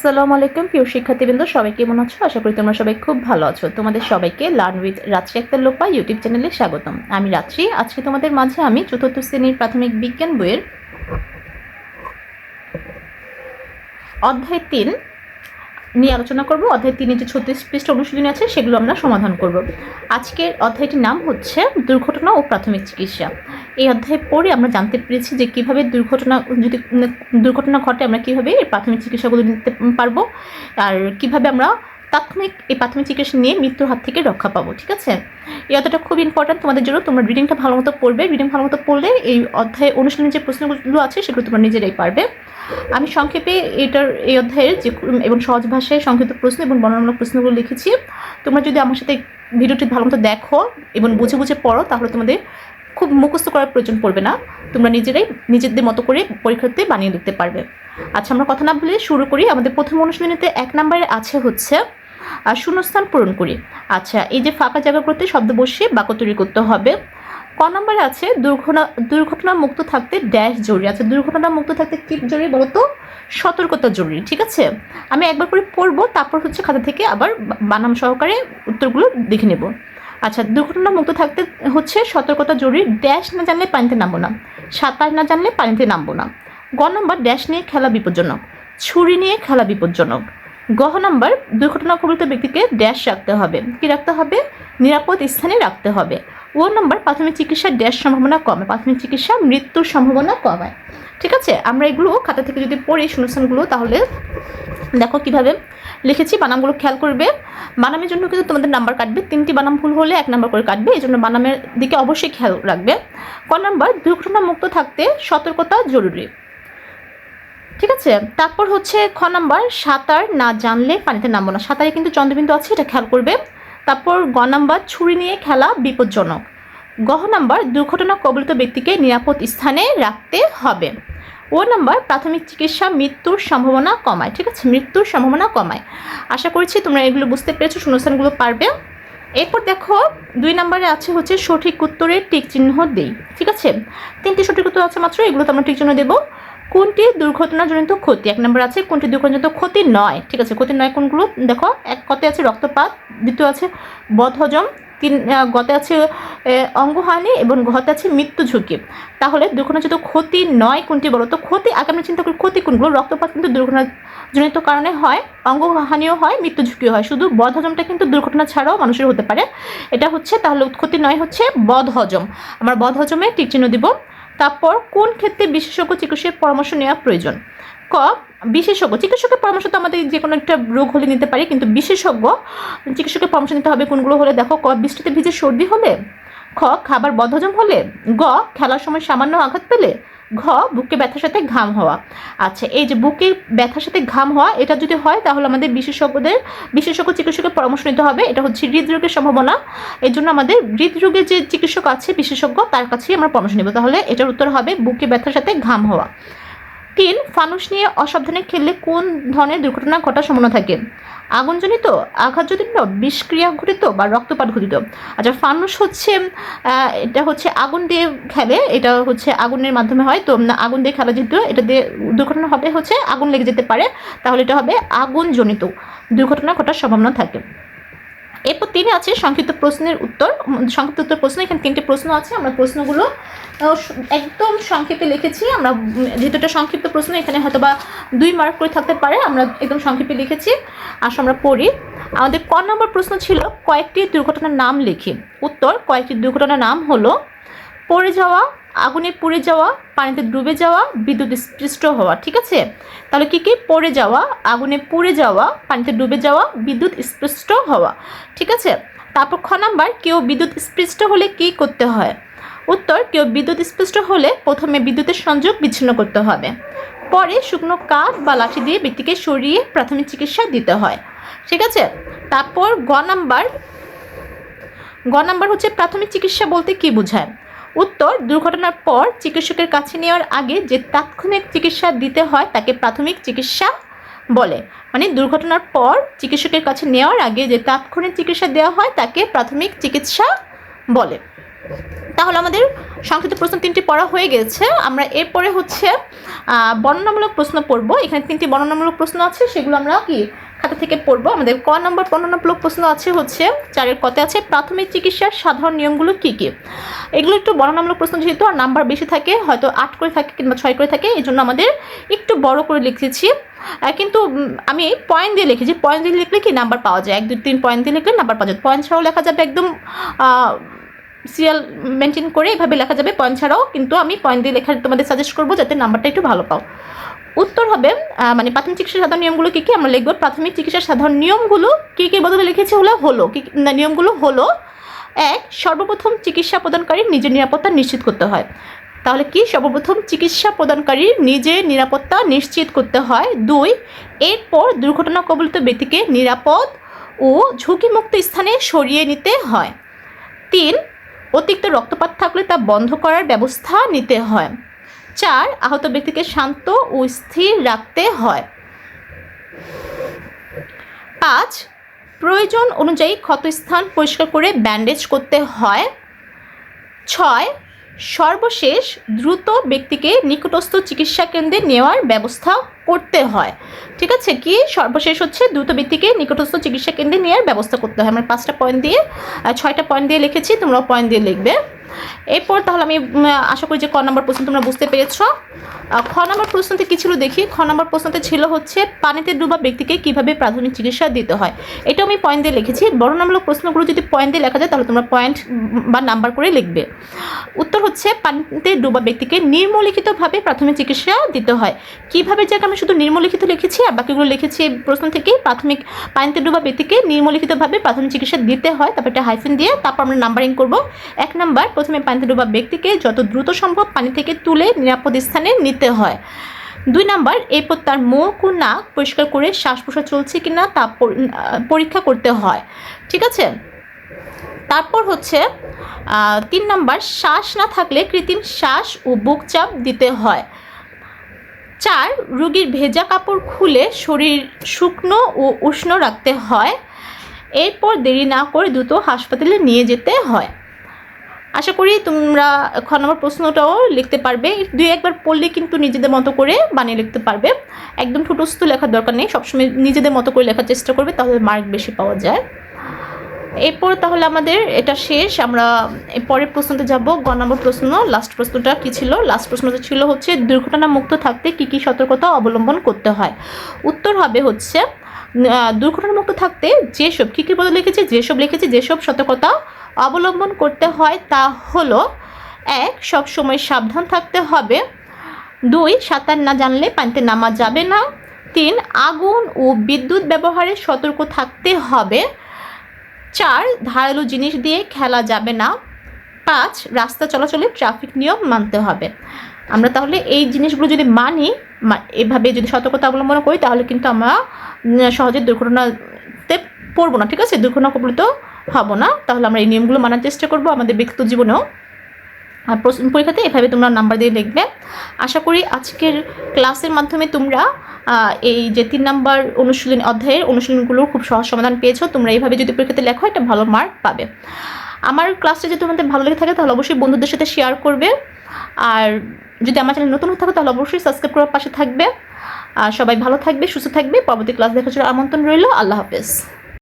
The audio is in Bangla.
আসসালামু আলাইকুম প্রিয় শিক্ষার্থীবৃন্দ, সবাই কেমন আছো? আশা করি তোমরা সবাই খুব ভালো আছো। তোমাদের সবাইকে লার্ন উইথ রাত্রি আক্তার লোপা ইউটিউব চ্যানেলে স্বাগতম। আমি রাত্রি। আজকে তোমাদের মাঝে আমি চতুর্থ শ্রেণীর প্রাথমিক বিজ্ঞান বইয়ের অধ্যায় 3 নিয়ে আলোচনা করব। অধ্যায় 3 যে 36 পৃষ্ঠা অনুশীলনী আছে সেগুলো আমরা সমাধান করব। আজকের অধ্যায়টির নাম হচ্ছে দুর্ঘটনা ও প্রাথমিক চিকিৎসা। এই অধ্যায় পড়ে আমরা জানতে পেরেছি যে কীভাবে দুর্ঘটনা ঘটে আমরা কীভাবে এই প্রাথমিক চিকিৎসাগুলো নিতে পারবো, আর কীভাবে আমরা তাৎক্ষণিক এই প্রাথমিক চিকিৎসা নিয়ে মৃত্যুর হাত থেকে রক্ষা পাবো। ঠিক আছে, এই অধ্যায়টা খুব ইম্পর্ট্যান্ট তোমাদের জন্য। তোমরা রিডিংটা ভালো মতো পড়বে। রিডিং ভালো মতো পড়লে এই অধ্যায়ে অনুশীলনী যে প্রশ্নগুলো আছে সেগুলো তোমরা নিজেরাই পারবে। আমি সংক্ষেপে এই অধ্যায়ের যে এবং সহজ ভাষায় সংক্ষিপ্ত প্রশ্ন এবং বর্ণনামূলক প্রশ্নগুলো লিখেছি। তোমরা যদি আমার সাথে ভিডিওটি ভালো মতো দেখো এবং বুঝে বুঝে পড়ো তাহলে তোমাদের খুব মুখস্থ করার প্রয়োজন পড়বে না। তোমরা নিজেরাই নিজেদের মতো করে পরীক্ষাতে বানিয়ে লিখতে পারবে। আচ্ছা, আমরা কথা না বলে শুরু করি। আমাদের প্রথম অনুশীলনীতে 1 নম্বরে আছে হচ্ছে শূন্যস্থান পূরণ করি। আচ্ছা, এই যে ফাঁকা জায়গাগুলোতে শব্দ বসিয়ে বাক্য তৈরি করতে হবে। ক নম্বরে আছে দুর্ঘটনা মুক্ত থাকতে ড্যাশ জরুরি। আচ্ছা, দুর্ঘটনা মুক্ত থাকতে কি জরুরি বলো তো? সতর্কতা জরুরি। ঠিক আছে, আমি একবার করে পড়বো, তারপর হচ্ছে খাতা থেকে আবার বানাম সহকারে উত্তরগুলো দেখে নেব। আচ্ছা, দুর্ঘটনা মুক্ত থাকতে হচ্ছে সতর্কতা জরুরি। ড্যাশ না জানলে পানিতে নামবো না, সাঁতার না জানলে পানিতে নামবো না। গ নম্বর ড্যাশ নিয়ে খেলা বিপজ্জনক, ছুরি নিয়ে খেলা বিপজ্জনক। গহ নাম্বার দুর্ঘটনা কবলিত ব্যক্তিকে ড্যাশ রাখতে হবে। কি রাখতে হবে? নিরাপদ স্থানে রাখতে হবে। ও নম্বর প্রাথমিক চিকিৎসা ড্যাশ সম্ভাবনা কমে, প্রাথমিক চিকিৎসা মৃত্যুর সম্ভাবনা কমায়। ঠিক আছে, আমরা এগুলো খাতা থেকে যদি পড়ি শূন্যস্থানগুলো তাহলে দেখো কিভাবে লিখেছি। বানামগুলো খেয়াল করবে। বানামের জন্য কিন্তু তোমাদের নাম্বার কাটবে। 3টি বানাম ভুল হলে 1 নাম্বার করে কাটবে, এই জন্য বানামের দিকে অবশ্যই খেয়াল রাখবে। ক নাম্বার দুর্ঘটনা মুক্ত থাকতে সতর্কতা জরুরি। ঠিক আছে, তারপর হচ্ছে খ নাম্বার সাঁতার না জানলে পানিতে নামবো না। সাঁতারে কিন্তু চন্দ্রবিন্দু আছে, এটা খেয়াল করবে। তারপর গ নাম্বার ছুরি নিয়ে খেলা বিপজ্জনক। গহ নাম্বার দুর্ঘটনা কবলিত ব্যক্তিকে নিরাপদ স্থানে রাখতে হবে। ও নাম্বার প্রাথমিক চিকিৎসা মৃত্যুর সম্ভাবনা কমায়। ঠিক আছে, মৃত্যুর সম্ভাবনা কমায়। আশা করছি তোমরা এগুলো বুঝতে পেরেছো, শূন্যস্থানগুলো পারবে। এরপর দেখো 2 নম্বরে আছে হচ্ছে সঠিক উত্তরের টিক চিহ্ন দেই। ঠিক আছে, 3টি সঠিক উত্তর আছে মাত্র, এগুলো তো আমরা টিক চিহ্ন দেবো। কোনটি দুর্ঘটনাজনিত ক্ষতি? 1 নম্বর আছে কোনটি দুর্ঘটনাজনিত ক্ষতি নয়। ঠিক আছে, ক্ষতি নয় কোনগুলো দেখো। এক কতে আছে রক্তপাত, দ্বিতীয় আছে বদহজম, গতে আছে অঙ্গহানি এবং ঘতে আছে মৃত্যু ঝুঁকি। তাহলে দুর্ঘটনাজনিত ক্ষতি নয় কোনটি বলো তো? ক্ষতি আগে আমরা চিন্তা করি ক্ষতি কোনগুলো। রক্তপাত কিন্তু দুর্ঘটনাজনিত কারণে হয়, অঙ্গহানিও হয়, মৃত্যু ঝুঁকিও হয়। শুধু বদহজমটা কিন্তু দুর্ঘটনা ছাড়াও মানুষের হতে পারে। এটা হচ্ছে তাহলে ক্ষতি নয় হচ্ছে বদহজম। আমরা বদহজমে টিক চিহ্ন দিব। তারপর কোন ক্ষেত্রে বিশেষজ্ঞ চিকিৎসকের পরামর্শ নেওয়া প্রয়োজন? ক বিশেষজ্ঞ চিকিৎসকের পরামর্শ তো আমাদের যে কোনো একটা রোগ হলে নিতে পারি, কিন্তু বিশেষজ্ঞ চিকিৎসকের পরামর্শ নিতে হবে কোনগুলো হলে দেখো। ক বৃষ্টিতে ভিজে সর্দি হলে। খ খাবার বদহজম হলে। গ খেলার সময় সামান্য আঘাত পেলে। ঘ বুকে ব্যথার সাথে ঘাম হওয়া। আচ্ছা, এই যে বুকে ব্যথার সাথে ঘাম হওয়া এটা যদি হয় তাহলে আমাদের বিশেষজ্ঞ চিকিৎসকের পরামর্শ নিতে হবে। এটা হচ্ছে হৃদরোগের সম্ভাবনা, এই জন্য আমাদের হৃদরোগের যে চিকিৎসক আছে বিশেষজ্ঞ তার কাছেই আমরা পরামর্শ নেব। তাহলে এটার উত্তর হবে বুকে ব্যথার সাথে ঘাম হওয়া। 3 ফানুস নিয়ে অসাবধানে খেললে কোন ধরনের দুর্ঘটনা ঘটার সম্ভাবনা থাকে? আগুনজনিত, আঘাতজনিত, বিষক্রিয়া ঘটিত বা রক্তপাত ঘটিত। আচ্ছা, ফানুস হচ্ছে এটা হচ্ছে আগুন দিয়ে খেলে, এটা হচ্ছে আগুনের মাধ্যমে হয়। তো আগুন দিয়ে খেলা যেহেতু এটা দিয়ে দুর্ঘটনা হবে হচ্ছে আগুন লেগে যেতে পারে, তাহলে এটা হবে আগুনজনিত দুর্ঘটনা ঘটার সম্ভাবনা থাকে। এরপর 3 আছে সংক্ষিপ্ত প্রশ্নের উত্তর। সংক্ষিপ্ত উত্তর প্রশ্ন, এখানে 3টি প্রশ্ন আছে। আমরা প্রশ্নগুলো একদম সংক্ষেপে লিখেছি। আমরা যেহেতু এটা সংক্ষিপ্ত প্রশ্ন এখানে হয়তো বা 2 মার্ক করে থাকতে পারে, আমরা একদম সংক্ষেপে লিখেছি। আসো আমরা পড়ি। আমাদের ক নম্বর প্রশ্ন ছিল কয়েকটি দুর্ঘটনার নাম লিখি। উত্তর কয়েকটি দুর্ঘটনার নাম হলো পড়ে যাওয়া, আগুনে পুড়ে যাওয়া, পানিতে ডুবে যাওয়া, বিদ্যুৎ স্পৃষ্ট হওয়া। ঠিক আছে, তাহলে কি কি? পড়ে যাওয়া, আগুনে পুড়ে যাওয়া, পানিতে ডুবে যাওয়া, বিদ্যুৎ স্পৃষ্ট হওয়া। ঠিক আছে, তারপর খ নাম্বার কেউ বিদ্যুৎ স্পৃষ্ট হলে কি করতে হয়? উত্তর কেউ বিদ্যুৎ স্পৃষ্ট হলে প্রথমে বিদ্যুতের সংযোগ বিচ্ছিন্ন করতে হবে, পরে শুকনো কাঠ বা লাঠি দিয়ে ব্যক্তিকে সরিয়ে প্রাথমিক চিকিৎসা দিতে হয়। ঠিক আছে, তারপর গ নাম্বার হচ্ছে প্রাথমিক চিকিৎসা বলতে কি বোঝায়? উত্তর দুর্ঘটনার পর চিকিৎসকের কাছে নেওয়ার আগে যে তাৎক্ষণিক চিকিৎসা দিতে হয় তাকে প্রাথমিক চিকিৎসা বলে। মানে দুর্ঘটনার পর চিকিৎসকের কাছে নেওয়ার আগে যে তাৎক্ষণিক চিকিৎসা দেওয়া হয় তাকে প্রাথমিক চিকিৎসা বলে। তাহলে আমাদের সংক্ষিপ্ত প্রশ্ন 3টি পড়া হয়ে গেছে। আমরা এরপরে হচ্ছে বর্ণনামূলক প্রশ্ন পড়ব। এখানে 3টি বর্ণনামূলক প্রশ্ন আছে, সেগুলো আমরা কি খাতা থেকে পড়বো। আমাদের ক নম্বর বর্ণনামূলক প্রশ্ন আছে হচ্ছে 4-এর কতে আছে প্রাথমিক চিকিৎসার সাধারণ নিয়মগুলো কী কী। এগুলো একটু বর্ণনামূলক প্রশ্ন, যেহেতু আর নাম্বার বেশি থাকে, হয়তো 8 করে থাকে কিংবা 6 করে থাকে, এই জন্য আমাদের একটু বড় করে লিখেছি। কিন্তু আমি পয়েন্ট দিয়ে লিখেছি। পয়েন্ট দিয়ে লিখলে কি নাম্বার পাওয়া যায়, 1 2 3 পয়েন্ট দিয়ে লিখলে নাম্বার পাওয়া যায়। পয়েন্ট ছাড়াও লেখা যাবে, একদম সিরিয়াল মেনটেন করে এভাবে লেখা যাবে পয়েন্ট ছাড়াও, কিন্তু আমি পয়েন্ট দিয়ে লেখা তোমাদের সাজেস্ট করবো যাতে নাম্বারটা একটু ভালো পাও। উত্তর হবে মানে প্রাথমিক চিকিৎসার সাধারণ নিয়মগুলো কী কী আমরা লিখব। প্রাথমিক চিকিৎসার সাধারণ নিয়মগুলো কী কী বদলে লিখেছি হলো কী নিয়মগুলো হলো 1, সর্বপ্রথম চিকিৎসা প্রদানকারীর নিজের নিরাপত্তা নিশ্চিত করতে হয়। তাহলে কি সর্বপ্রথম চিকিৎসা প্রদানকারীর নিজের নিরাপত্তা নিশ্চিত করতে হয়। 2, এরপর দুর্ঘটনা কবলিত ব্যক্তিকে নিরাপদ ও ঝুঁকিমুক্ত স্থানে সরিয়ে নিতে হয়। 3, অতিরিক্ত রক্তপাত থাকলে তা বন্ধ করার ব্যবস্থা নিতে হয়। 4, আহত ব্যক্তিকে শান্ত ও স্থির রাখতে হয়। 5, প্রয়োজন অনুযায়ী ক্ষতস্থান পরিষ্কার করে ব্যান্ডেজ করতে হয়। 6, সর্বশেষ দ্রুত ব্যক্তিকে নিকটস্থ চিকিৎসা কেন্দ্রে নেওয়ার ব্যবস্থা করতে হয়। ঠিক আছে, কি সর্বশেষ হচ্ছে দ্রুত ব্যক্তিকে নিকটস্থ চিকিৎসা কেন্দ্রে নেওয়ার ব্যবস্থা করতে হয়। আমরা 5টা পয়েন্ট দিয়ে 6টা পয়েন্ট দিয়ে লিখেছি, তোমরাও পয়েন্ট দিয়ে লিখবে। এরপর তাহলে আমি আশা করি যে ক নম্বর প্রশ্ন তোমরা বুঝতে পেরেছ। খ নম্বর প্রশ্নতে কী ছিল দেখি। খ নম্বর প্রশ্নতে ছিল হচ্ছে পানিতে ডুবা ব্যক্তিকে কিভাবে প্রাথমিক চিকিৎসা দিতে হয়। এটাও আমি পয়েন্ট দিয়ে লিখেছি। বর্ণনামূলক প্রশ্নগুলো যদি পয়েন্ট দিয়ে লেখা যায় তাহলে তোমরা পয়েন্ট বা নাম্বার করে লিখবে। উত্তর হচ্ছে পানিতে ডুবা ব্যক্তিকে নির্মলিখিতভাবে প্রাথমিক চিকিৎসা দিতে হয়। কীভাবে যাকে আমি শুধু নির্মলিখিত লিখেছি আর বাকিগুলো লিখেছি প্রশ্ন থেকেই। প্রাথমিক পানিতে ডুবা ব্যক্তিকে নির্মলিখিতভাবে প্রাথমিক চিকিৎসা দিতে হয়, তারপর একটা হাইফেন দিয়ে তারপর আমরা নাম্বারিং করব। 1 নাম্বার, প্রথমে পানিতে ডুবা ব্যক্তিকে যত দ্রুত সম্ভব পানি থেকে তুলে নিরাপদ স্থানে নিতে হয়। 2 নাম্বার, এরপর তার মুখ ও নাক পরিষ্কার করে শ্বাস প্রশ্বাস চলছে কিনা তা পরীক্ষা করতে হয়। ঠিক আছে, তারপর হচ্ছে 3 নাম্বার, শ্বাস না থাকলে কৃত্রিম শ্বাস ও বুক চাপ দিতে হয়। 4, রোগীর ভেজা কাপড় খুলে শরীর শুকনো ও উষ্ণ রাখতে হয়। এরপর দেরি না করে দ্রুত হাসপাতালে নিয়ে যেতে হয়। আশা করি তোমরা খ নম্বর প্রশ্নটাও লিখতে পারবে। 2-1বার পড়লে কিন্তু নিজেদের মতো করে বানিয়ে লিখতে পারবে। একদম ঠুটস্থ লেখার দরকার নেই, সবসময় নিজেদের মতো করে লেখার চেষ্টা করবে, তাহলে মার্ক বেশি পাওয়া যায়। এরপর তাহলে আমাদের এটা শেষ। আমরা পরের প্রশ্নতে যাব। গ নম্বর প্রশ্ন, লাস্ট প্রশ্নটা কী ছিল। লাস্ট প্রশ্নটা ছিল হচ্ছে দুর্ঘটনা মুক্ত থাকতে কী কী সতর্কতা অবলম্বন করতে হয়। উত্তর হবে হচ্ছে দুর্ঘটনামুক্ত থাকতে যেসব কী কী বলে লিখেছি, যেসব সতর্কতা অবলম্বন করতে হয় তা হলো 1, সবসময় সাবধান থাকতে হবে। 2, সাঁতার না জানলে পানিতে নামা যাবে না। 3, আগুন ও বিদ্যুৎ ব্যবহারে সতর্ক থাকতে হবে। 4, ধারালো জিনিস দিয়ে খেলা যাবে না। 5, রাস্তা চলাচলে ট্রাফিক নিয়ম মানতে হবে। আমরা তাহলে এই জিনিসগুলো যদি মানি, এভাবে যদি সতর্কতা অবলম্বন করি, তাহলে কিন্তু আমরা সহজে দুর্ঘটনাতে পড়বো না। ঠিক আছে, দুর্ঘটনা কবলিত হব না। তাহলে আমরা এই নিয়মগুলো মানার চেষ্টা করব আমাদের ব্যক্তিগত জীবনেও। আর পরীক্ষাতে এভাবে তোমরা নাম্বার দিয়ে লিখবে। আশা করি আজকের ক্লাসের মাধ্যমে তোমরা এই যে 3 নাম্বার অধ্যায়ের অনুশীলনগুলোর খুব সহজ সমাধান পেয়েছো। তোমরা এইভাবে যদি পরীক্ষাতে লেখো একটা ভালো মার্ক পাবে। আমার ক্লাসটা যদি তোমাদের ভালো লেগে থাকে তাহলে অবশ্যই বন্ধুদের সাথে শেয়ার করবে। আর যদি আমার চ্যানেল নতুন হয়ে থাকে তাহলে অবশ্যই সাবস্ক্রাইব করার পাশে থাকবে। আর সবাই ভালো থাকবে, সুস্থ থাকবে। পরবর্তী ক্লাস দেখার জন্য আমন্ত্রণ রইল। আল্লাহ হাফেজ।